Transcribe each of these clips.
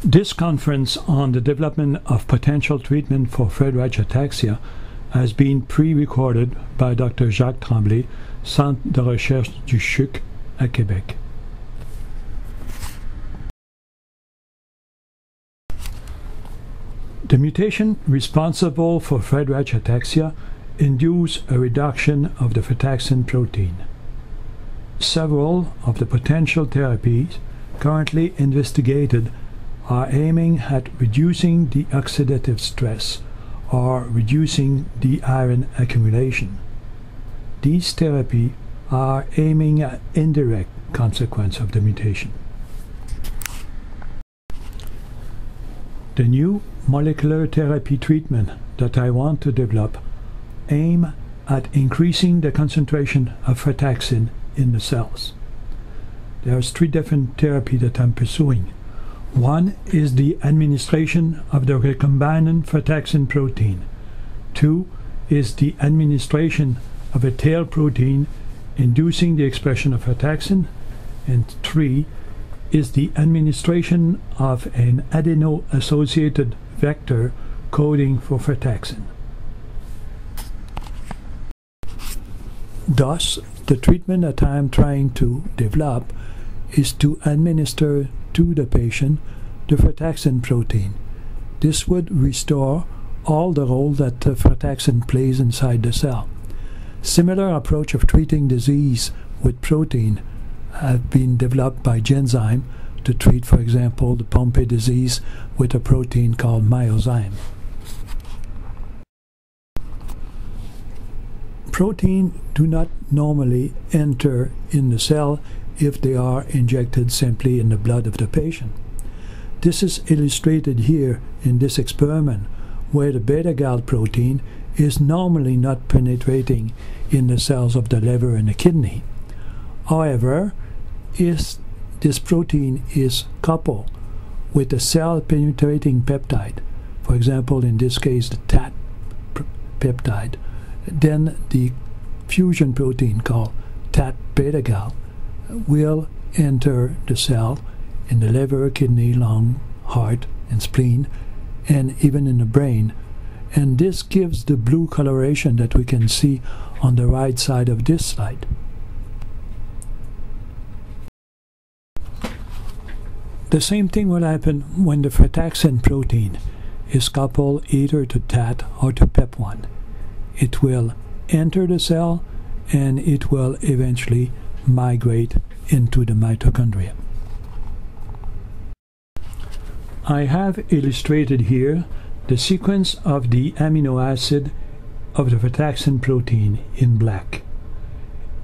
This conference on the development of potential treatment for Friedreich ataxia has been pre-recorded by Dr. Jacques Tremblay, Centre de recherche du CHUC à Québec. The mutation responsible for Friedreich ataxia induce a reduction of the frataxin protein. Several of the potential therapies currently investigated are aiming at reducing the oxidative stress or reducing the iron accumulation. These therapies are aiming at indirect consequence of the mutation. The new molecular therapy treatment that I want to develop aim at increasing the concentration of frataxin in the cells. There's 3 different therapies that I'm pursuing. One is the administration of the recombinant frataxin protein. 2 is the administration of a tail protein inducing the expression of frataxin. And 3 is the administration of an adeno-associated vector coding for frataxin. Thus, the treatment that I am trying to develop is to administer to the patient the frataxin protein. This would restore all the role that the frataxin plays inside the cell. Similar approach of treating disease with protein have been developed by Genzyme to treat, for example, the Pompe disease with a protein called myozyme. Protein do not normally enter in the cell if they are injected simply in the blood of the patient. This is illustrated here in this experiment, where the beta-gal protein is normally not penetrating in the cells of the liver and the kidney. However, if this protein is coupled with a cell-penetrating peptide, for example, in this case, the TAT peptide, then the fusion protein called TAT beta-gal will enter the cell in the liver, kidney, lung, heart, and spleen, and even in the brain. And this gives the blue coloration that we can see on the right side of this slide. The same thing will happen when the frataxin protein is coupled either to TAT or to PEP1. It will enter the cell and it will eventually migrate into the mitochondria. I have illustrated here the sequence of the amino acid of the frataxin protein in black.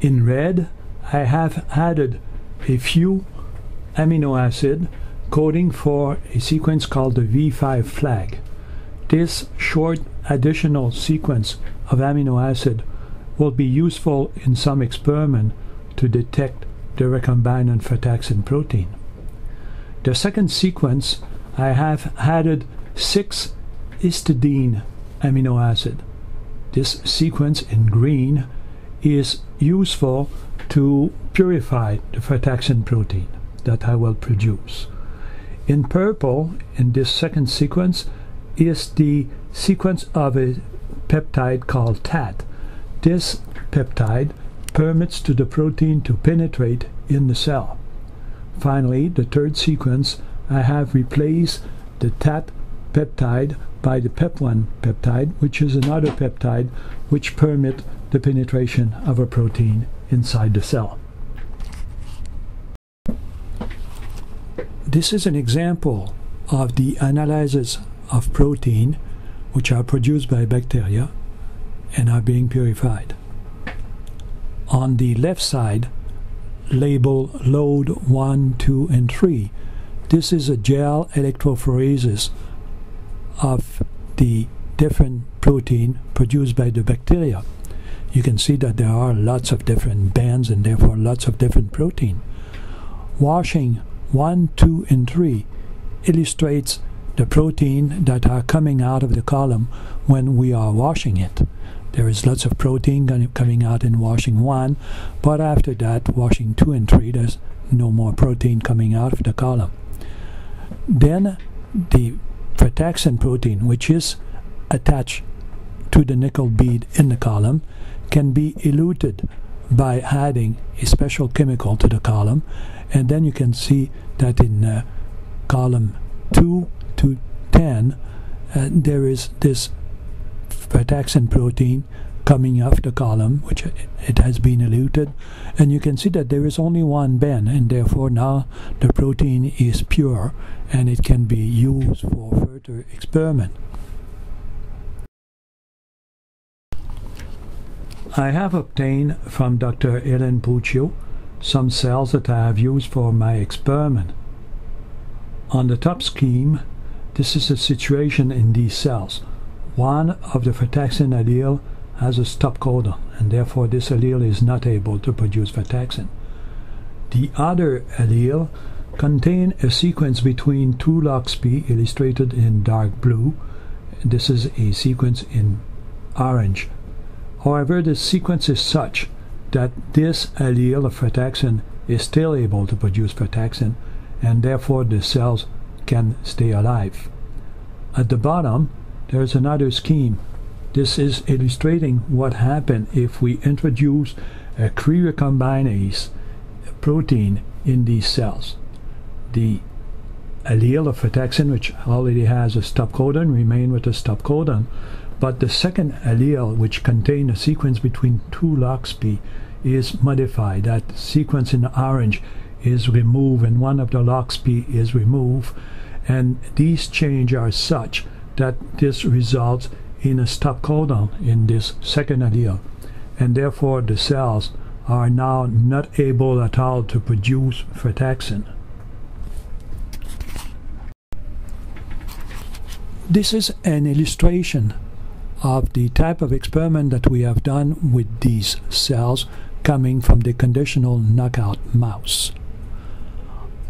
In red, I have added a few amino acid coding for a sequence called the V5 flag. This short additional sequence of amino acid will be useful in some experiment to detect the recombinant frataxin protein. The second sequence, I have added 6 histidine amino acid. This sequence in green is useful to purify the frataxin protein that I will produce. In purple, in this second sequence, is the sequence of a peptide called TAT. This peptide permits to the protein to penetrate in the cell. Finally, the third sequence, I have replaced the TAT peptide by the PEP1 peptide, which is another peptide which permit the penetration of a protein inside the cell. This is an example of the analysis of protein which are produced by bacteria and are being purified. On the left side, label load 1, 2, and 3. This is a gel electrophoresis of the different protein produced by the bacteria. You can see that there are lots of different bands and therefore lots of different protein. Washing 1, 2, and 3 illustrates the protein that are coming out of the column when we are washing it. There is lots of protein coming out in washing 1, but after that, washing 2 and 3, there's no more protein coming out of the column. Then the frataxin protein, which is attached to the nickel bead in the column, can be eluted by adding a special chemical to the column, and then you can see that in column 2 to 10 there is this frataxin protein coming off the column, which it has been eluted, and you can see that there is only one bend, and therefore now the protein is pure and it can be used for further experiment. I have obtained from Dr. Ellen Puccio some cells that I have used for my experiment. On the top scheme, this is the situation in these cells. One of the frataxin allele has a stop codon, and therefore this allele is not able to produce frataxin. The other allele contains a sequence between two LOXP illustrated in dark blue. This is a sequence in orange. However, the sequence is such that this allele of frataxin is still able to produce frataxin, and therefore the cells can stay alive. At the bottom, there is another scheme. This is illustrating what happened if we introduce a recombinase protein in these cells. The allele of frataxin, which already has a stop codon, remain with a stop codon, but the second allele, which contains a sequence between two LOXP, is modified. That sequence in orange is removed, and one of the LOXP is removed, and these changes are such that this results in a stop codon in this second allele, and therefore the cells are now not able at all to produce frataxin. This is an illustration of the type of experiment that we have done with these cells coming from the conditional knockout mouse.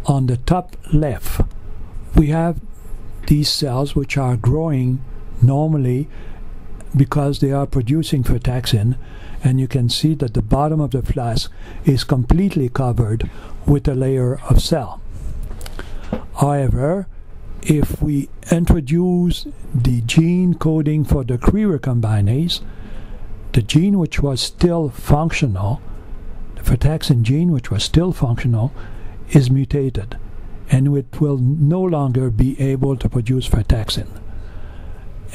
On the top left, we have these cells which are growing normally because they are producing frataxin, and you can see that the bottom of the flask is completely covered with a layer of cell. However, if we introduce the gene coding for the recombinase, the gene which was still functional, the frataxin gene which was still functional, is mutated, and it will no longer be able to produce frataxin.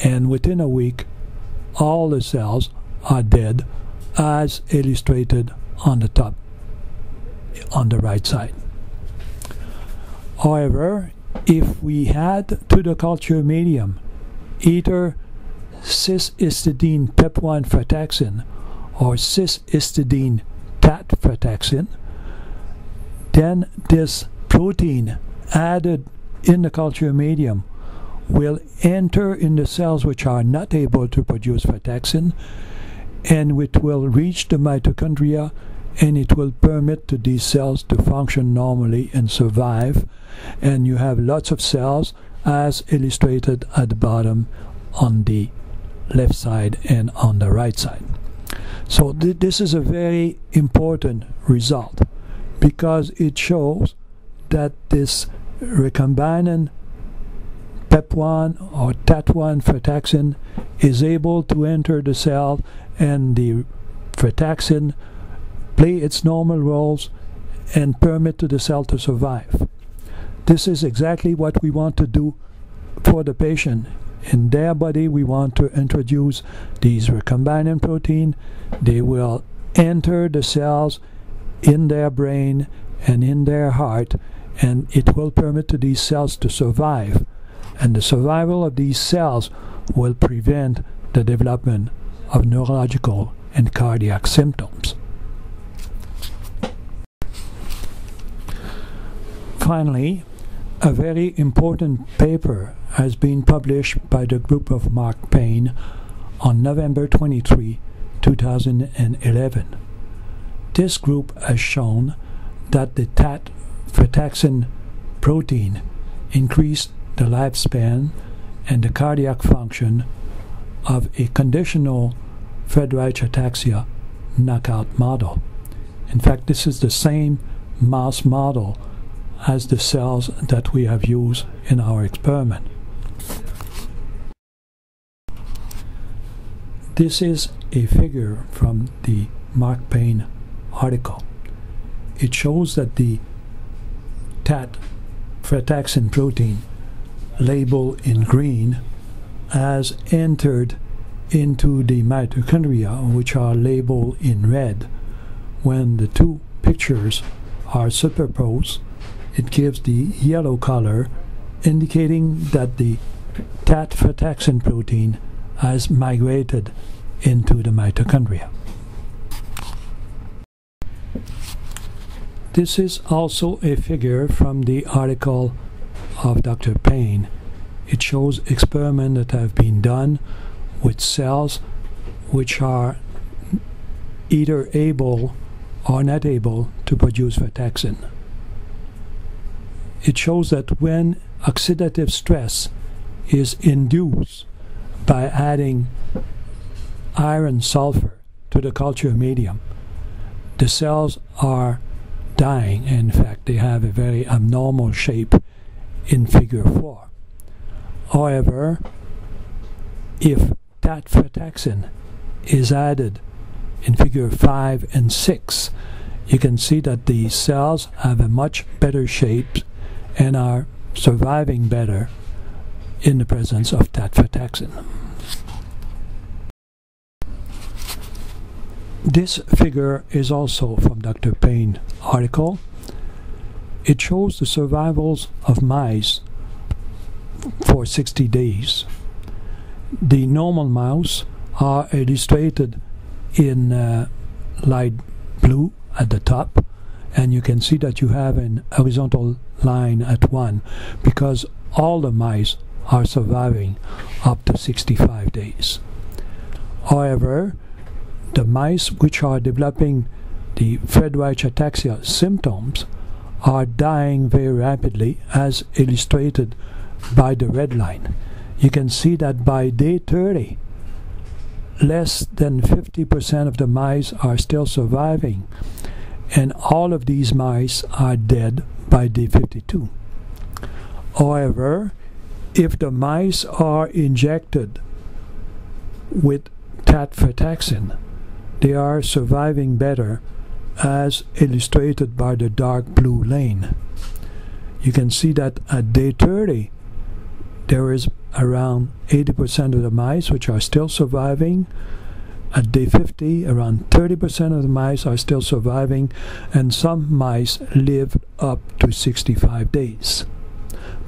And within a week, all the cells are dead, as illustrated on the top, on the right side. However, if we add to the culture medium either cis-histidine PEP1 frataxin or cis-histidine TAT frataxin, then this protein added in the culture medium will enter in the cells which are not able to produce frataxin, and it will reach the mitochondria, and it will permit to these cells to function normally and survive, and you have lots of cells as illustrated at the bottom on the left side and on the right side. So this is a very important result because it shows that this recombinant PEP1 or TAT1 frataxin is able to enter the cell, and the frataxin play its normal roles and permit to the cell to survive. This is exactly what we want to do for the patient. In their body, we want to introduce these recombinant protein. They will enter the cells in their brain and in their heart, and it will permit to these cells to survive. And the survival of these cells will prevent the development of neurological and cardiac symptoms. Finally, a very important paper has been published by the group of Mark Payne on November 23, 2011. This group has shown that the TAT frataxin protein increased the lifespan and the cardiac function of a conditional Friedreich ataxia knockout model. In fact, this is the same mouse model as the cells that we have used in our experiment. This is a figure from the Mark Payne article. It shows that the TAT frataxin protein, labeled in green, has entered into the mitochondria, which are labeled in red. When the two pictures are superposed, it gives the yellow color, indicating that the TAT frataxin protein has migrated into the mitochondria. This is also a figure from the article of Dr. Payne. It shows experiments that have been done with cells which are either able or not able to produce frataxin. It shows that when oxidative stress is induced by adding iron sulfur to the culture medium, the cells are dying. In fact, they have a very abnormal shape in figure 4. However, if TAT frataxin is added in figure 5 and 6, you can see that the cells have a much better shape and are surviving better in the presence of TAT frataxin. This figure is also from Dr. Payne's article. It shows the survivals of mice for 60 days. The normal mouse are illustrated in light blue at the top, and you can see that you have an horizontal line at 1 because all the mice are surviving up to 65 days. However, the mice which are developing the Friedreich ataxia symptoms are dying very rapidly, as illustrated by the red line. You can see that by day 30, less than 50% of the mice are still surviving, and all of these mice are dead by day 52. However, if the mice are injected with TAT frataxin, they are surviving better, as illustrated by the dark blue line. You can see that at day 30, there is around 80% of the mice which are still surviving. At day 50, around 30% of the mice are still surviving, and some mice live up to 65 days.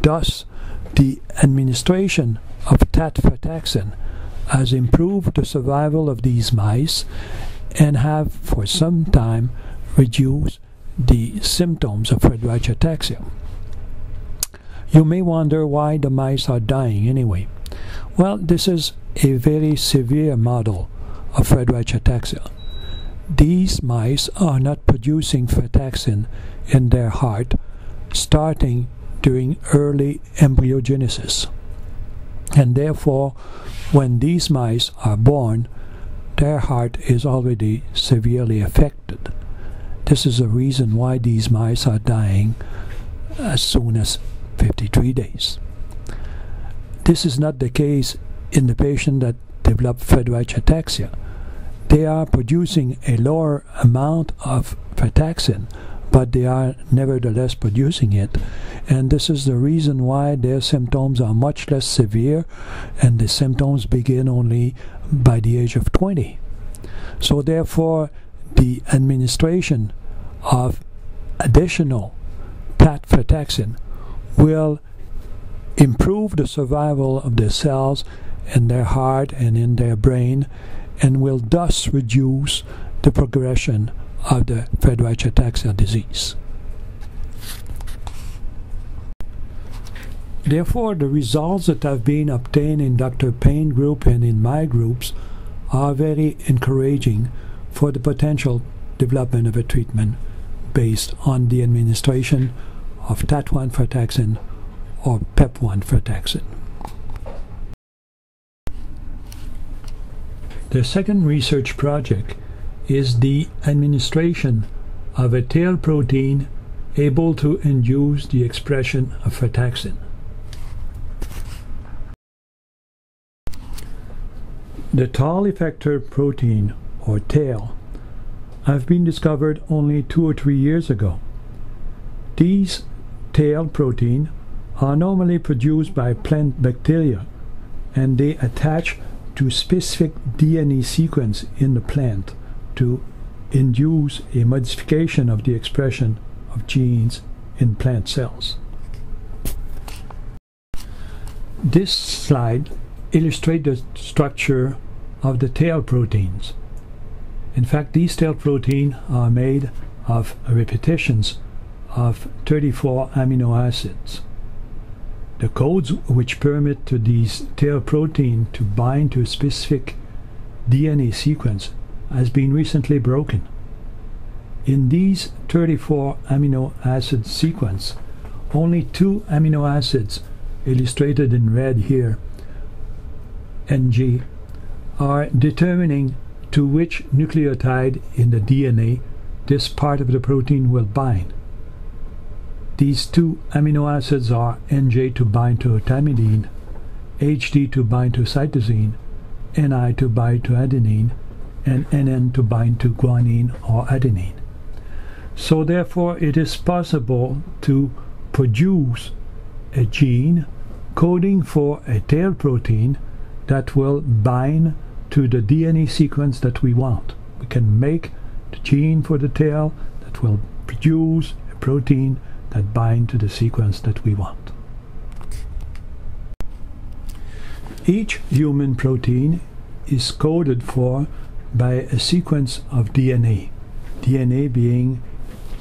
Thus, the administration of TAT frataxin has improved the survival of these mice and have for some time reduced the symptoms of Friedreich ataxia. You may wonder why the mice are dying anyway. Well, this is a very severe model of Friedreich ataxia. These mice are not producing frataxin in their heart starting during early embryogenesis. And therefore, when these mice are born, their heart is already severely affected. This is the reason why these mice are dying as soon as 53 days. This is not the case in the patient that develop Friedreich ataxia. They are producing a lower amount of frataxin, but they are nevertheless producing it, and this is the reason why their symptoms are much less severe, and the symptoms begin only by the age of 20. So therefore, the administration of additional TAT frataxin will improve the survival of the cells in their heart and in their brain, and will thus reduce the progression of the Friedreich ataxia disease. Therefore, the results that have been obtained in Dr. Payne's group and in my groups are very encouraging for the potential development of a treatment based on the administration of TAT1 frataxin or PEP1 frataxin. The second research project is the administration of a tail protein able to induce the expression of frataxin. The Tall effector protein, or TAL, have been discovered only 2 or 3 years ago. These TAL protein are normally produced by plant bacteria, and they attach to specific DNA sequence in the plant to induce a modification of the expression of genes in plant cells. This slide illustrates the structure of the tail proteins. In fact, these tail proteins are made of repetitions of 34 amino acids. The codes which permit to these tail proteins to bind to a specific DNA sequence has been recently broken. In these 34 amino acid sequence, only 2 amino acids, illustrated in red here, NG, are determining to which nucleotide in the DNA this part of the protein will bind. These 2 amino acids are NJ to bind to thymidine, HD to bind to cytosine, NI to bind to adenine, and NN to bind to guanine or adenine. So therefore it is possible to produce a gene coding for a tail protein that will bind to the DNA sequence that we want. We can make the gene for the tail that will produce a protein that binds to the sequence that we want. Each human protein is coded for by a sequence of DNA. DNA being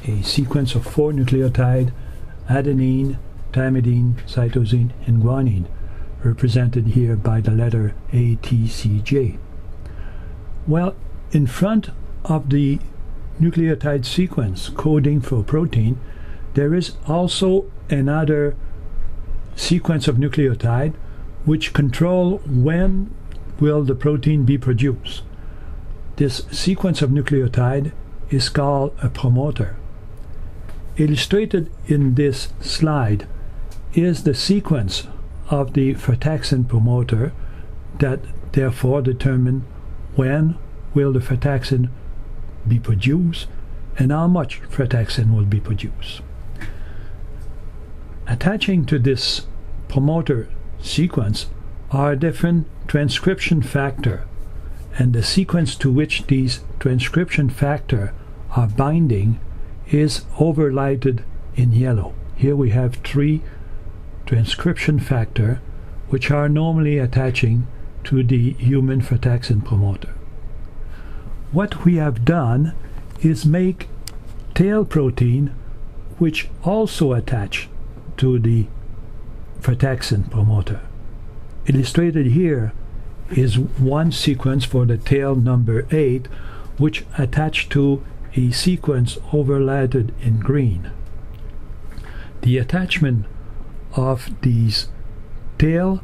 a sequence of 4 nucleotides: adenine, thymidine, cytosine, and guanine, represented here by the letter ATCJ. Well, in front of the nucleotide sequence coding for protein, there is also another sequence of nucleotide which control when will the protein be produced. This sequence of nucleotide is called a promoter. Illustrated in this slide is the sequence of the frataxin promoter that therefore determine when will the frataxin be produced and how much frataxin will be produced. Attaching to this promoter sequence are different transcription factors, and the sequence to which these transcription factors are binding is overlighted in yellow. Here we have 3 transcription factors which are normally attaching to the human frataxin promoter. What we have done is make tail protein which also attach to the frataxin promoter. Illustrated here is one sequence for the tail number 8 which attach to a sequence overlighted in green. The attachment of these tail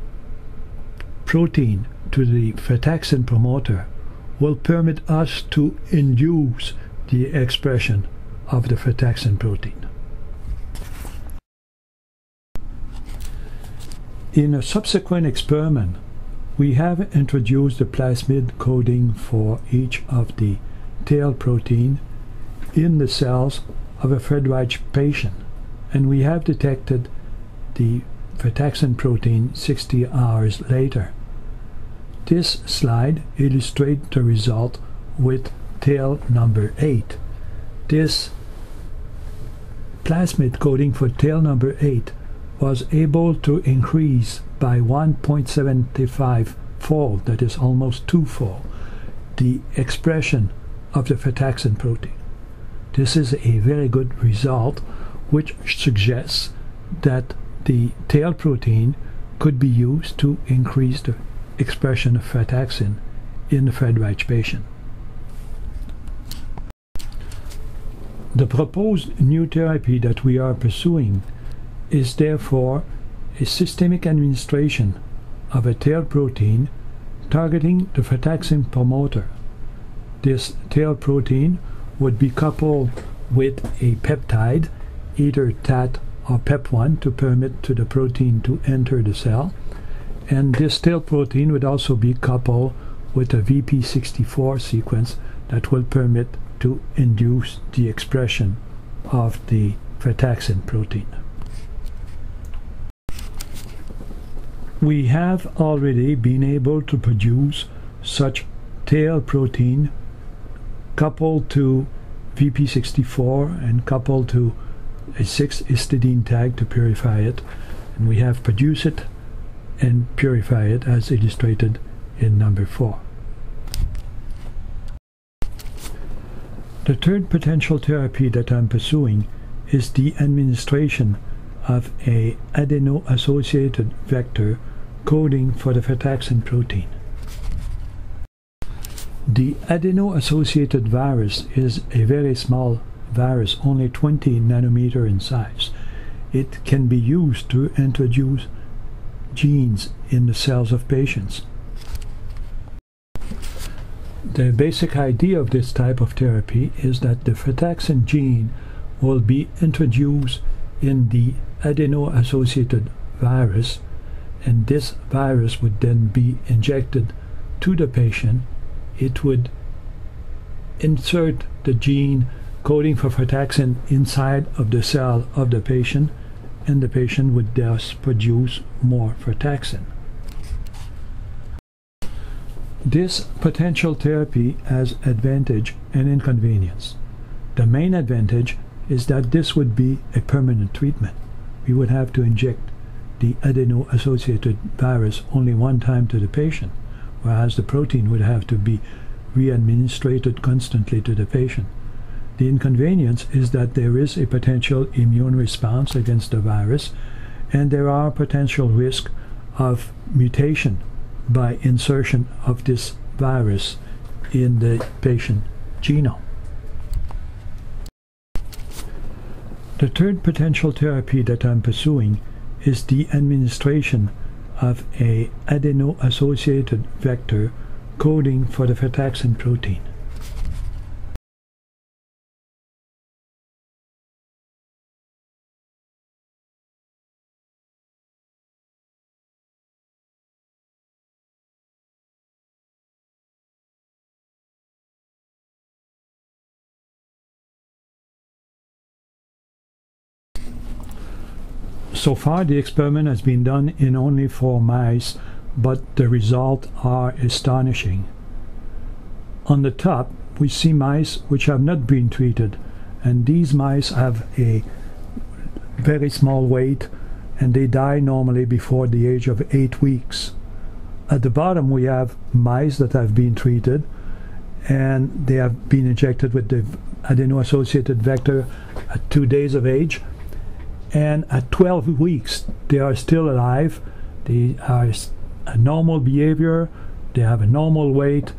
protein to the frataxin promoter will permit us to induce the expression of the frataxin protein. In a subsequent experiment, we have introduced the plasmid coding for each of the tail protein in the cells of a Friedreich patient, and we have detected the frataxin protein 60 hours later. This slide illustrates the result with tail number 8. This plasmid coding for tail number 8 was able to increase by 1.75 fold, that is almost 2-fold, the expression of the frataxin protein. This is a very good result which suggests that the tail protein could be used to increase the expression of frataxin in the Friedreich patient. The proposed new therapy that we are pursuing is therefore a systemic administration of a tail protein targeting the frataxin promoter. This tail protein would be coupled with a peptide either TAT or PEP1 to permit to the protein to enter the cell. And this tail protein would also be coupled with a VP64 sequence that will permit to induce the expression of the frataxin protein. We have already been able to produce such tail protein coupled to VP64 and coupled to a 6-histidine tag to purify it, and we have produced it and purify it as illustrated in number 4. The third potential therapy that I'm pursuing is the administration of a adeno-associated vector coding for the frataxin protein. The adeno-associated virus is a very small virus, only 20 nanometer in size. It can be used to introduce genes in the cells of patients. The basic idea of this type of therapy is that the frataxin gene will be introduced in the adeno-associated virus, and this virus would then be injected to the patient. It would insert the gene coding for frataxin inside of the cell of the patient, and the patient would thus produce more frataxin. This potential therapy has advantage and inconvenience. The main advantage is that this would be a permanent treatment. We would have to inject the adeno-associated virus only one time to the patient, whereas the protein would have to be re-administered constantly to the patient. The inconvenience is that there is a potential immune response against the virus, and there are potential risk of mutation by insertion of this virus in the patient genome. The third potential therapy that I'm pursuing is the administration of a adeno-associated vector coding for the frataxin protein. So far, the experiment has been done in only 4 mice, but the results are astonishing. On the top, we see mice which have not been treated, and these mice have a very small weight, and they die normally before the age of 8 weeks. At the bottom, we have mice that have been treated, and they have been injected with the adeno-associated vector at 2 days of age. And at 12 weeks, they are still alive. They are a normal behavior, they have a normal weight,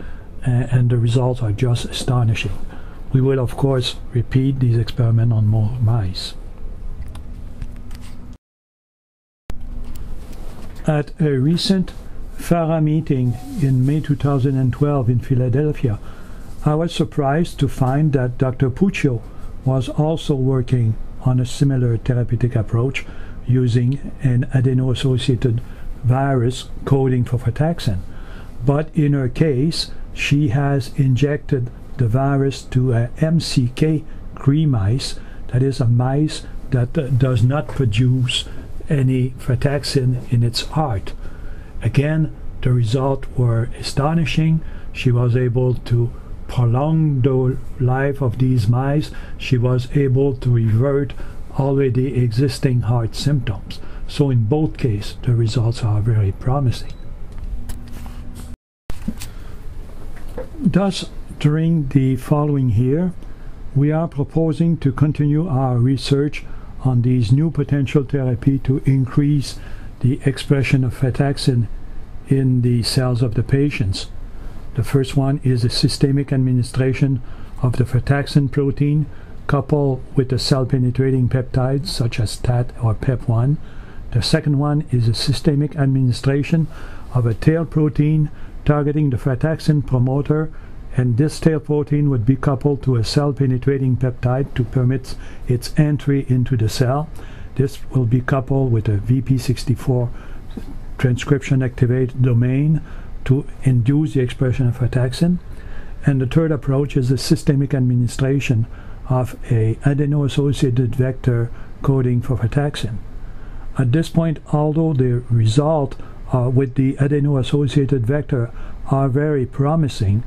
and the results are just astonishing. We will, of course, repeat these experiments on more mice. At a recent FARA meeting in May 2012 in Philadelphia, I was surprised to find that Dr. Puccio was also working on a similar therapeutic approach using an adeno-associated virus coding for frataxin. But in her case, she has injected the virus to a MCK-3 mice, that is a mice that does not produce any frataxin in its heart. Again, the results were astonishing. She was able to prolong the life of these mice. She was able to revert already existing heart symptoms. So in both cases, the results are very promising. Thus, during the following year, we are proposing to continue our research on these new potential therapy to increase the expression of frataxin in the cells of the patients. The first one is a systemic administration of the frataxin protein coupled with the cell-penetrating peptides such as TAT or PEP1. The second one is a systemic administration of a tail protein targeting the frataxin promoter and this tail protein would be coupled to a cell-penetrating peptide to permit its entry into the cell. This will be coupled with a VP64 transcription activate domain to induce the expression of frataxin. And the third approach is the systemic administration of a adeno-associated vector coding for frataxin. At this point, although the result with the adeno-associated vector are very promising,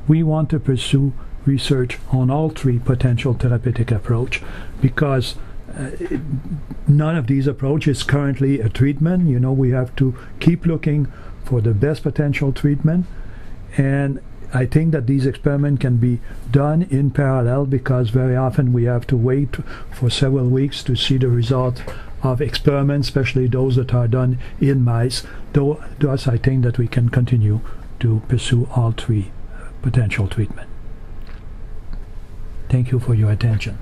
we want to pursue research on all three potential therapeutic approaches because none of these approaches is currently a treatment. You know, we have to keep looking for the best potential treatment, and I think that these experiments can be done in parallel because very often we have to wait for several weeks to see the result of experiments, especially those that are done in mice. Thus, I think that we can continue to pursue all three potential treatment. Thank you for your attention.